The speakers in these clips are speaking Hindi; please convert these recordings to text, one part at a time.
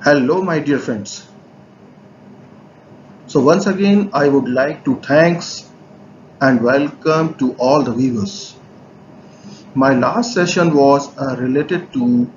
Hello, my dear friends. So once again, I would like to thanks and welcome to all the viewers. My last session was related to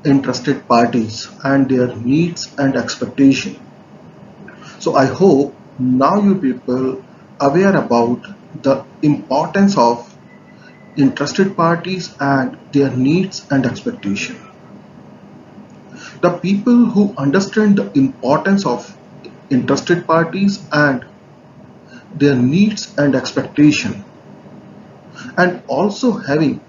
interested parties and their needs and expectation. So I hope now you people aware about the importance of interested parties and their needs and expectation. The people who understand the importance of interested parties and their needs and expectation, and also having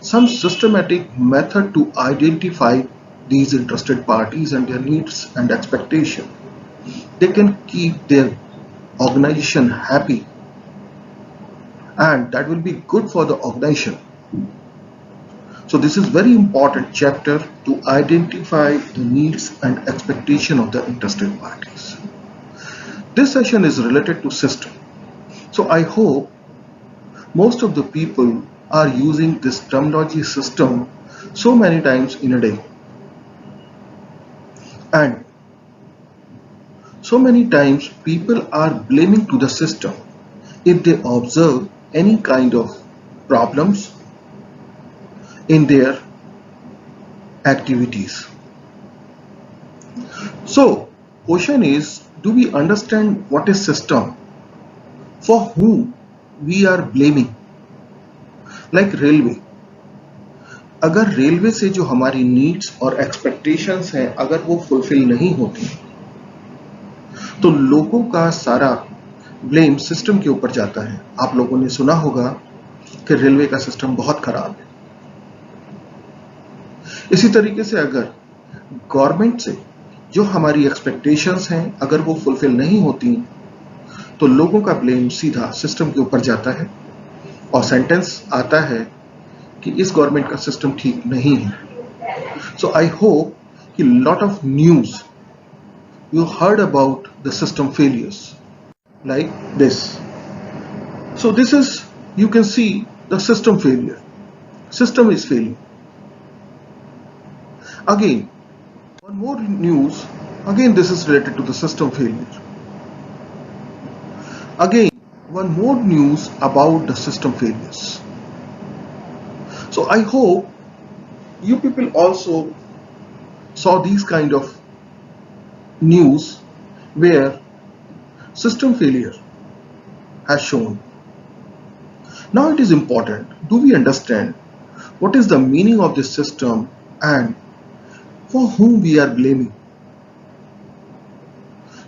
some systematic method to identify these interested parties and their needs and expectation, they can keep their organization happy, and that will be good for the organization. So this is very important chapter to identify the needs and expectation of the interested parties. This session is related to system. So I hope most of the people are using this terminology system so many times in a day, and so many times people are blaming to the system if they observe any kind of problems in their activities. So question is, do we understand what is system, for whom we are blaming? Like railway, अगर रेलवे से जो हमारी नीड्स और एक्सपेक्टेशंस हैं अगर वो फुलफिल नहीं होती तो लोगों का सारा ब्लेम सिस्टम के ऊपर जाता है। आप लोगों ने सुना होगा कि रेलवे का सिस्टम बहुत खराब है। इसी तरीके से अगर गवर्नमेंट से जो हमारी एक्सपेक्टेशंस हैं अगर वो फुलफिल नहीं होती तो लोगों का ब्लेम सीधा सिस्टम के ऊपर जाता है और सेंटेंस आता है कि इस गवर्नमेंट का सिस्टम ठीक नहीं है। सो आई होप कि lot of news you heard about the system failures like this. So this is, you can see the system failure. System is failing. Again, one more news. Again, this is related to the system failure. Again, one more news about the system failures. So I hope you people also saw these kind of news where system failure has shown. Now it is important, do we understand what is the meaning of this system and for whom we are blaming?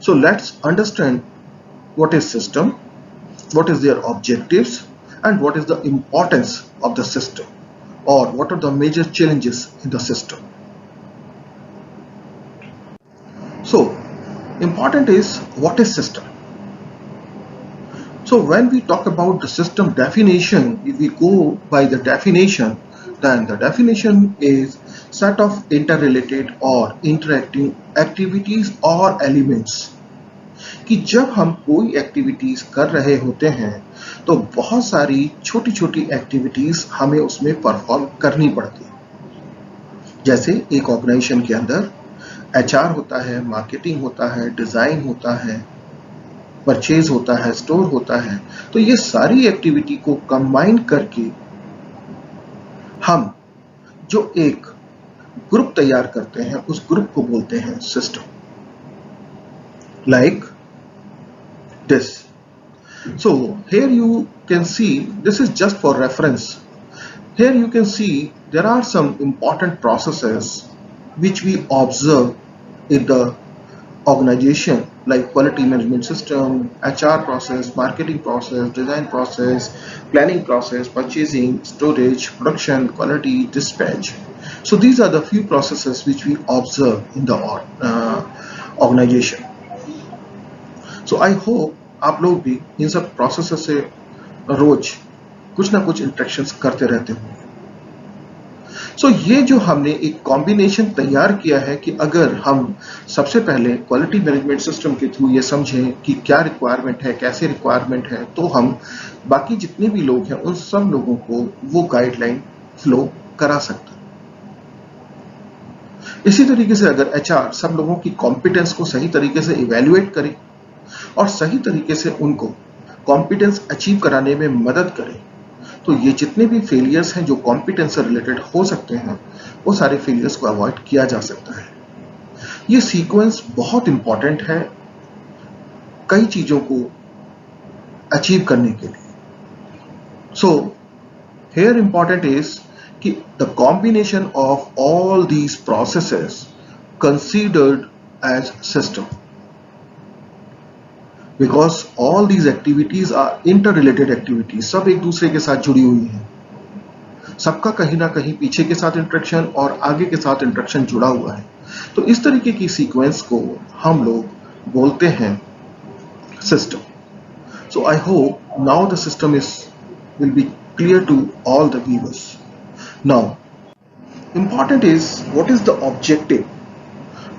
So let's understand what is system, what is their objectives, and what is the importance of the system, or what are the major challenges in the system. So important is, what is system? So when we talk about the system definition, if we go by the definition, then the definition is set of interrelated or interacting activities or elements. कि जब हम कोई एक्टिविटीज कर रहे होते हैं तो बहुत सारी छोटी छोटी एक्टिविटीज हमें उसमें परफॉर्म करनी पड़ती है। जैसे एक ऑर्गेनाइजेशन के अंदर HR होता है, मार्केटिंग होता है, डिजाइन होता है, परचेज होता है, स्टोर होता है। तो ये सारी एक्टिविटी को कंबाइन करके हम जो एक ग्रुप तैयार करते हैं उस ग्रुप को बोलते हैं system. Like this. So here you can see, this is just for reference. Here you can see there are some important processes which we observe in the organization, like quality management system, HR process, marketing process, design process, planning process, purchasing, storage, production, quality, dispatch. So these are the few processes which we observe in the organization. So I hope आप लोग भी इन सब processes से रोज कुछ ना कुछ इंटरेक्शंस करते रहते हो। सो ये जो हमने एक कॉम्बिनेशन तैयार किया है कि अगर हम सबसे पहले क्वालिटी मैनेजमेंट सिस्टम के थ्रू ये समझें कि क्या रिक्वायरमेंट है, कैसे रिक्वायरमेंट है, तो हम बाकी जितने भी लोग हैं उन सब लोगों को वो गाइडलाइन फ्लो करा सकते हैं। इसी तरीके से अगर एचआर सब लोगों की कॉम्पिटेंस को सही तरीके से इवेल्युएट करे और सही तरीके से उनको कॉम्पिटेंस अचीव कराने में मदद करे, तो ये जितने भी फेलियर्स हैं जो कॉम्पिटेंस से रिलेटेड हो सकते हैं, वो सारे फेलियर्स को अवॉइड किया जा सकता है। ये सीक्वेंस बहुत इंपॉर्टेंट है कई चीजों को अचीव करने के लिए। सो हियर इंपॉर्टेंट इज कि the combination of all these processes considered as system, because all these activities are interrelated activities, सब एक दूसरे के साथ जुड़ी हुई हैं, सबका कहीं ना कहीं पीछे के साथ इंटरेक्शन और आगे के साथ इंटरेक्शन जुड़ा हुआ है। तो इस तरीके की सीक्वेंस को हम लोग बोलते हैं system. So I hope now the system will be clear to all the viewers. Now, important is what is the objective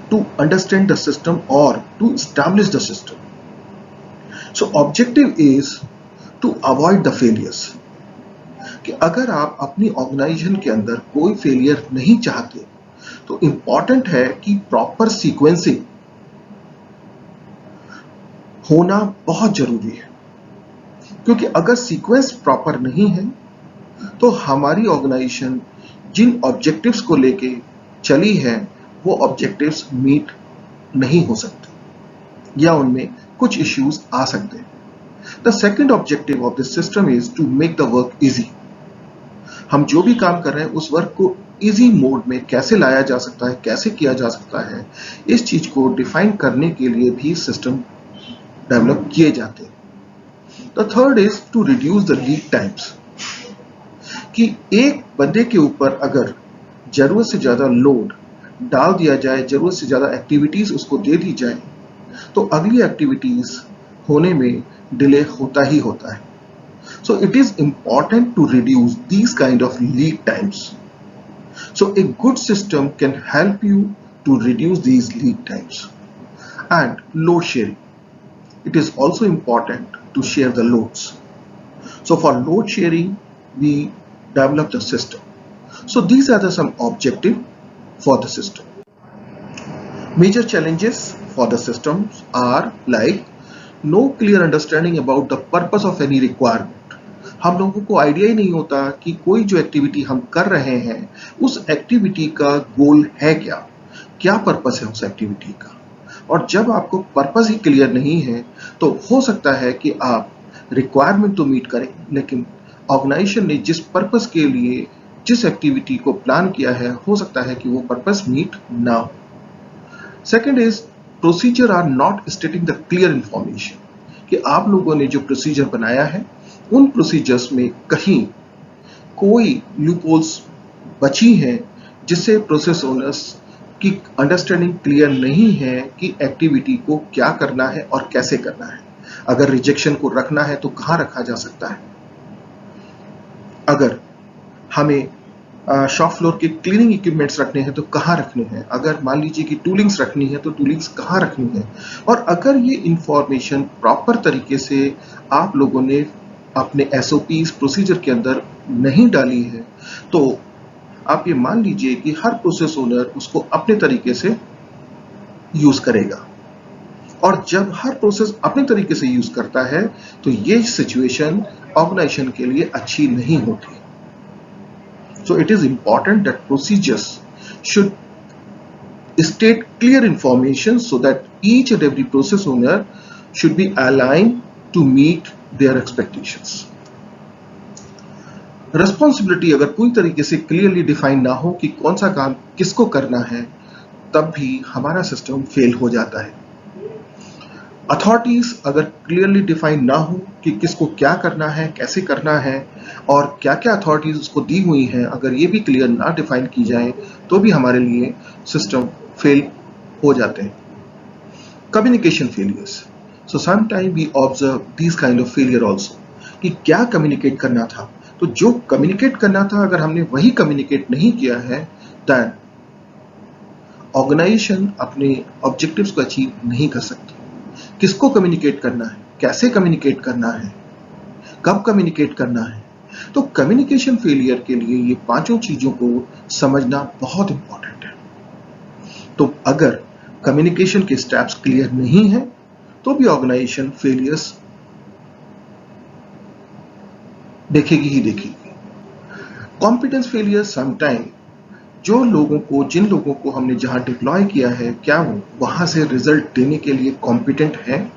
to understand the system or to establish the system. So objective is to avoid the failures. कि अगर आप अपनी ऑर्गेनाइजेशन के अंदर कोई फेलियर नहीं चाहते, तो इंपॉर्टेंट है कि प्रॉपर सीक्वेंसिंग होना बहुत जरूरी है, क्योंकि अगर सीक्वेंस प्रॉपर नहीं है तो हमारी ऑर्गेनाइजेशन जिन ऑब्जेक्टिव्स को लेके चली है वो ऑब्जेक्टिव्स मीट नहीं हो सकते या उनमें कुछ इश्यूज आ सकते हैं। The second objective of this system is to make the work easy. हम जो भी काम कर रहे हैं उस वर्क को इजी मोड में कैसे लाया जा सकता है, कैसे किया जा सकता है, इस चीज को डिफाइन करने के लिए भी सिस्टम डेवलप किए जाते हैं। The third is to reduce the lead times, कि एक बंदे के ऊपर अगर जरूरत से ज्यादा लोड डाल दिया जाए, जरूरत से ज्यादा एक्टिविटीज उसको दे दी जाए, तो अगली एक्टिविटीज होने में डिले होता ही होता है। So it is important to reduce these kind of lead times. So a good system can help you to reduce these lead times. And load sharing. It is also important to share the loads. So for load sharing, we develop the system. So these are some objectives for the system. Major challenges for the systems are like no clear understanding about the purpose of any requirement. हम लोगों को आइडिया ही नहीं होता कि कोई जो एक्टिविटी हम कर रहे हैं उस एक्टिविटी का गोल है क्या, क्या पर्पस है उस एक्टिविटी का। और जब आपको पर्पस ही क्लियर नहीं है तो हो सकता है कि आप रिक्वायरमेंट तो मीट करें, लेकिन ऑर्गेनाइजेशन ने जिस पर्पस के लिए जिस एक्टिविटी को प्लान किया है हो सकता है कि वो पर्पस मीट ना हो। Second is procedure are not stating the clear information, कि आप लोगों ने जो प्रोसीजर बनाया है उन प्रोसीजर्स में कहीं कोई लूपहोल्स बची हैं जिससे प्रोसेस ओनर्स की अंडरस्टैंडिंग क्लियर नहीं है कि एक्टिविटी को क्या करना है और कैसे करना है। अगर रिजेक्शन को रखना है तो कहां रखा जा सकता है, अगर हमें शॉप फ्लोर के क्लीनिंग इक्विपमेंट्स रखने हैं तो कहां रखने हैं, अगर मान लीजिए कि टूलिंग्स रखनी है तो टूलिंग्स कहां रखनी है। और अगर ये इंफॉर्मेशन प्रॉपर तरीके से आप लोगों ने अपने एसओपीज प्रोसीजर के अंदर नहीं डाली है तो आप ये मान लीजिए कि हर प्रोसेस ओनर उसको अपने तरीके से यूज करेगा, और जब हर प्रोसेस अपने तरीके से यूज करता है तो ये सिचुएशन ऑर्गेनाइजेशन के लिए अच्छी नहीं होती। सो it is important that procedures should state clear information so that each and every process owner should be aligned to meet their expectations. Responsibility अगर पूरी तरीके से क्लियरली डिफाइन ना हो कि कौन सा काम किसको करना है, तब भी हमारा सिस्टम फेल हो जाता है। अथॉरिटीज अगर क्लियरली डिफाइन ना हो कि किसको क्या करना है, कैसे करना है और क्या क्या अथॉरिटीज उसको दी हुई हैं, अगर ये भी क्लियर ना डिफाइन की जाए तो भी हमारे लिए सिस्टम फेल हो जाते हैं। Communication failures, so some time we observe this kind of failure also कि क्या कम्युनिकेट करना था, तो जो कम्युनिकेट करना था अगर हमने वही कम्युनिकेट नहीं किया है देन ऑर्गेनाइजेशन अपने ऑब्जेक्टिव्स को अचीव नहीं कर सकती। किसको कम्युनिकेट करना है, कैसे कम्युनिकेट करना है, कब कम्युनिकेट करना है, तो कम्युनिकेशन फेलियर के लिए ये पांचों चीजों को समझना बहुत इंपॉर्टेंट है। तो अगर कम्युनिकेशन के स्टेप्स क्लियर नहीं है तो भी ऑर्गेनाइजेशन फेलियर्स देखेगी ही देखेगी। कॉम्पिटेंस फेलियर समटाइम जिन लोगों को हमने जहां डिप्लॉय किया है, क्या वो वहां से रिजल्ट देने के लिए कॉम्पिटेंट है?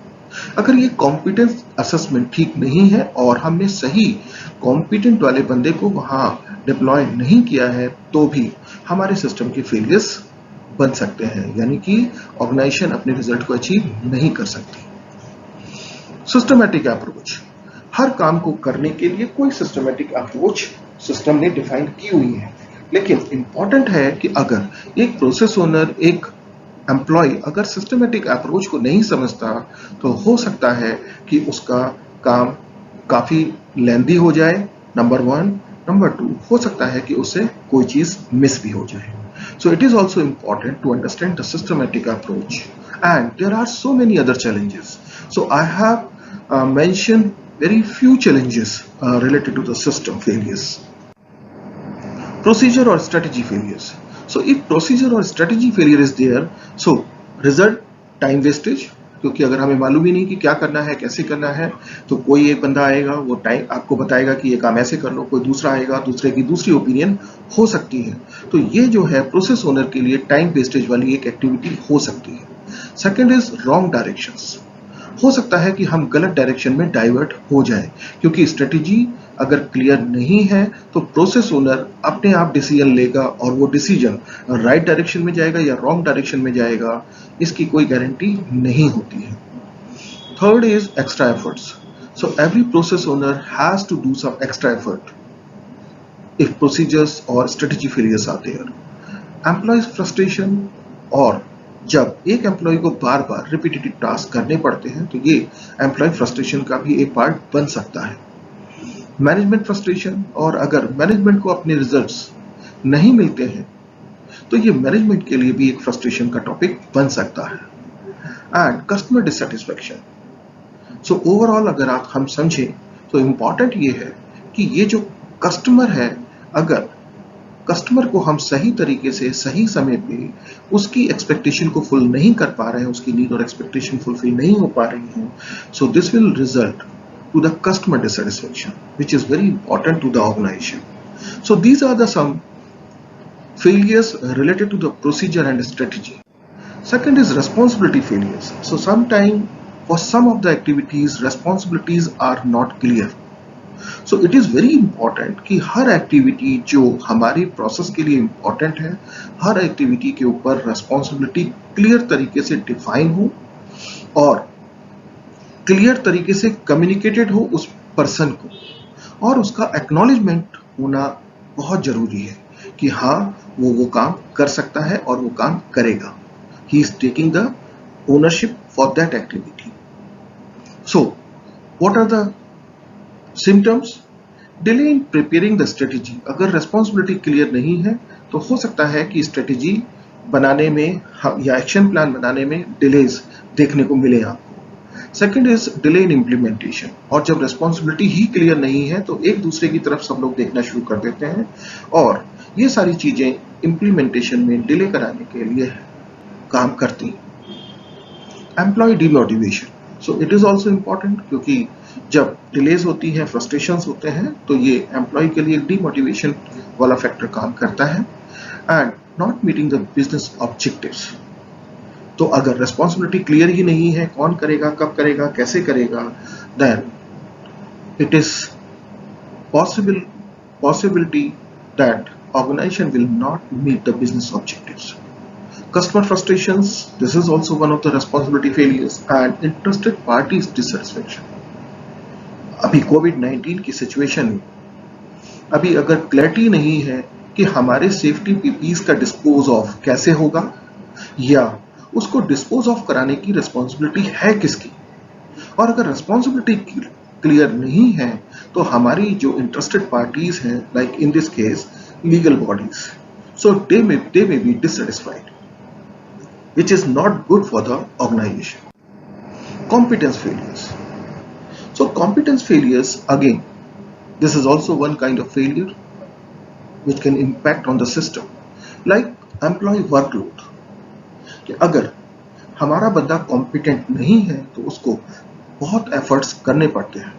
अगर ये कॉम्पिटेंस असेसमेंट ठीक नहीं है और हमने सही कॉम्पिटेंट वाले बंदे को वहां डिप्लॉय नहीं किया है तो भी हमारे सिस्टम के फेलियर्स बन सकते हैं, यानी कि ऑर्गेनाइजेशन अपने रिजल्ट को अचीव नहीं कर सकती। सिस्टमैटिक अप्रोच, हर काम को करने के लिए कोई सिस्टमैटिक अप्रोच सिस्टम ने डिफाइन की हुई है, लेकिन इंपॉर्टेंट है कि अगर एक प्रोसेस ओनर, एक एम्प्लॉय अगर सिस्टमैटिक अप्रोच को नहीं समझता तो हो सकता है कि उसका काम काफी लेंदी हो जाए, नंबर 1। नंबर 2, हो सकता है कि उससे कोई चीज मिस भी हो जाए। So it is also important to understand the systematic approach, and there are so many other challenges. So I have mentioned very few challenges related to the system failures. Procedure or strategy failures. So if procedure or strategy failure is there, so result time wastage, क्योंकि अगर हमें मालूम ही नहीं कि क्या करना है, कैसे करना है, तो कोई एक बंदा आएगा, वो टाइम आपको बताएगा कि ये काम ऐसे कर लो, कोई दूसरा आएगा, दूसरे की दूसरी ओपिनियन हो सकती है। तो ये जो है प्रोसेस ओनर के लिए टाइम वेस्टेज वाली एक एक्टिविटी हो सकती है। सेकंड इज रॉन्ग डायरेक्शंस, हो सकता है कि हम गलत डायरेक्शन में डाइवर्ट हो जाए, क्योंकि स्ट्रेटेजी अगर क्लियर नहीं है तो प्रोसेस ओनर अपने आप डिसीजन लेगा और वो डिसीजन राइट डायरेक्शन में जाएगा या रॉन्ग डायरेक्शन में जाएगा, इसकी कोई गारंटी नहीं होती है। Third is extra efforts, so every process owner has to do some extra effort if procedures और strategy failures are there. Employees frustration, और जब एक एम्प्लॉय को बार बार रिपीटेटिव टास्क करने पड़ते हैं तो ये एम्प्लॉय फ्रस्ट्रेशन का भी एक पार्ट बन सकता है। मैनेजमेंट फ्रस्ट्रेशन, और अगर मैनेजमेंट को अपने रिजल्ट्स नहीं मिलते हैं तो ये मैनेजमेंट के लिए भी एक फ्रस्ट्रेशन का टॉपिक बन सकता है। And customer dissatisfaction, so overall अगर हम समझें तो इंपॉर्टेंट ये है कि ये जो कस्टमर है, अगर कस्टमर को हम सही तरीके से सही समय पे उसकी एक्सपेक्टेशन को फुल नहीं कर पा रहे हैं, उसकी नीड और एक्सपेक्टेशन फुलफिल नहीं हो पा रही हैं, so this will result to the customer dissatisfaction, which is very important to the organization. So these are the some failures related to the procedure and strategy. Second is responsibility failures. So sometimes for some of the activities responsibilities are not clear. So it is very important कि हर एक्टिविटी जो हमारी प्रोसेस के लिए इम्पोर्टेंट है, हर एक्टिविटी के ऊपर रेस्पॉन्सिबिलिटी क्लियर तरीके से डिफाइन हो और क्लियर तरीके से कम्युनिकेटेड हो उस पर्सन को, और उसका एक्नॉलेजमेंट होना बहुत जरूरी है कि हाँ वो काम कर सकता है और वो काम करेगा। He is taking the ownership for that activity. So what are the symptoms? Delay in preparing the strategy, अगर रेस्पॉन्सिबिलिटी क्लियर नहीं है तो हो सकता है कि स्ट्रेटेजी बनाने में या एक्शन प्लान बनाने में डिलेज देखने को मिले आपको। Second is delay in implementation, और जब रेस्पॉन्सिबिलिटी ही क्लियर नहीं है तो एक दूसरे की तरफ सब लोग देखना शुरू कर देते हैं और ये सारी चीजें इम्प्लीमेंटेशन में डिले कराने के लिए काम करती हैं। Employee demotivation, so it is also important, क्योंकि जब डिलेज होती है, फ्रस्ट्रेशंस होते हैं, तो ये एम्प्लॉय के लिए डिमोटिवेशन वाला फैक्टर काम करता है। And not meeting the business objectives, तो अगर रेस्पॉन्सिबिलिटी क्लियर ही नहीं है, कौन करेगा, कब करेगा, कैसे करेगा, then it is possibility that organization will not meet the business objectives. Customer frustrations, this is also one of the responsibility failures, and interested parties dissatisfaction. अभी कोविड-19 की सिचुएशन में अभी अगर क्लैरिटी नहीं है कि हमारे सेफ्टी पीपीज का डिस्पोज ऑफ कैसे होगा या उसको डिस्पोज ऑफ कराने की रिस्पॉन्सिबिलिटी है किसकी, और अगर रिस्पॉन्सिबिलिटी क्लियर नहीं है तो हमारी जो इंटरेस्टेड पार्टीज हैं, like in this case legal bodies, so they may be dissatisfied, which is not good for the organization. Competence failures. So competence failures, again, this is also one kind of failure which can impact on the system, like employee workload. कि अगर हमारा बंदा कॉम्पिटेंट नहीं है तो उसको बहुत एफर्ट्स करने पड़ते हैं,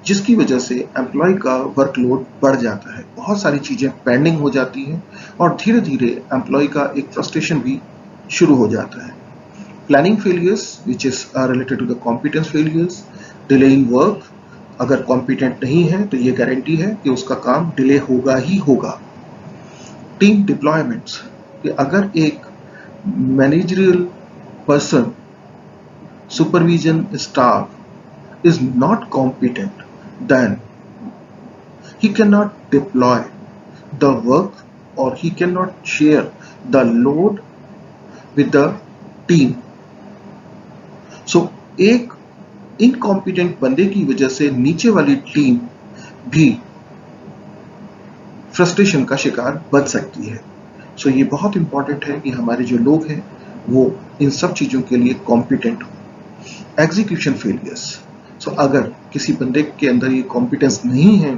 जिसकी वजह से एम्प्लॉय का वर्कलोड बढ़ जाता है, बहुत सारी चीज़ें पेंडिंग हो जाती हैं और धीरे धीरे एम्प्लॉय का एक फ्रस्ट्रेशन भी शुरू हो जाता है। Planning failures which is related to the competence failures, delay in work, अगर कॉम्पिटेंट नहीं है तो ये गारंटी है कि उसका काम डिले होगा ही होगा। टीम डिप्लॉयमेंट्स, कि अगर एक managerial person, supervision staff is not competent, then he cannot deploy the work or he cannot share the load with the team. So एक इनकॉम्पिटेंट बंदे की वजह से नीचे वाली टीम भी फ्रस्ट्रेशन का शिकार बन सकती है। सो ये बहुत इंपॉर्टेंट है कि हमारे जो लोग हैं वो इन सब चीज़ों के लिए कॉम्पिटेंट हो। एग्जीक्यूशन फेलियर्स, सो अगर किसी बंदे के अंदर ये कॉम्पिटेंस नहीं है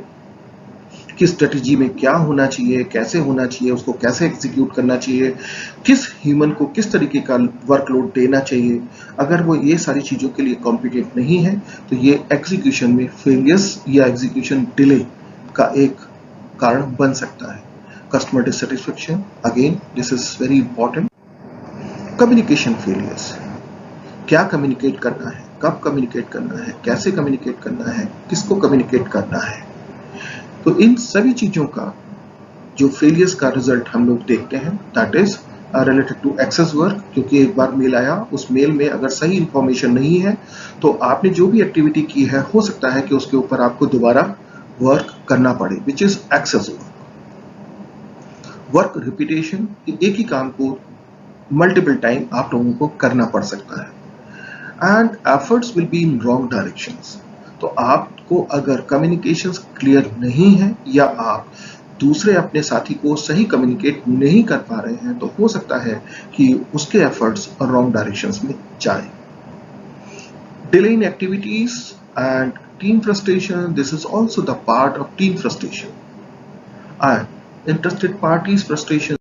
कि स्ट्रेटजी में क्या होना चाहिए, कैसे होना चाहिए, उसको कैसे एग्जीक्यूट करना चाहिए, किस ह्यूमन को किस तरीके का वर्कलोड देना चाहिए, अगर वो ये सारी चीज़ों के लिए कॉम्पिटेंट नहीं है तो ये एग्जीक्यूशन में फेलियर्स या एग्जीक्यूशन डिले का एक कारण बन सकता है। Customer dissatisfaction, again this is very important. Communication failures, क्या कम्युनिकेट करना है, कब कम्युनिकेट करना है, कैसे कम्युनिकेट करना है, किसको कम्युनिकेट करना है, तो इन सभी चीजों का जो फेलियर्स का रिजल्ट हम लोग देखते हैं that is related to excess work. क्योंकि एक बार मेल आया, उस मेल में अगर सही इंफॉर्मेशन नहीं है तो आपने जो भी एक्टिविटी की है हो सकता है कि उसके ऊपर आपको दोबारा वर्क करना पड़े, which is excess work. Work repetition, एक ही काम को मल्टीपल टाइम आप लोगों को करना पड़ सकता है। And efforts will be in wrong directions, तो आपको अगर कम्युनिकेशंस क्लियर नहीं है या आप दूसरे अपने साथी को सही कम्युनिकेट नहीं कर पा रहे हैं तो हो सकता है कि उसके एफर्ट्स रॉन्ग डायरेक्शंस में जाए। Delay in activities and team frustration, this is also the part of team frustration and interested parties frustration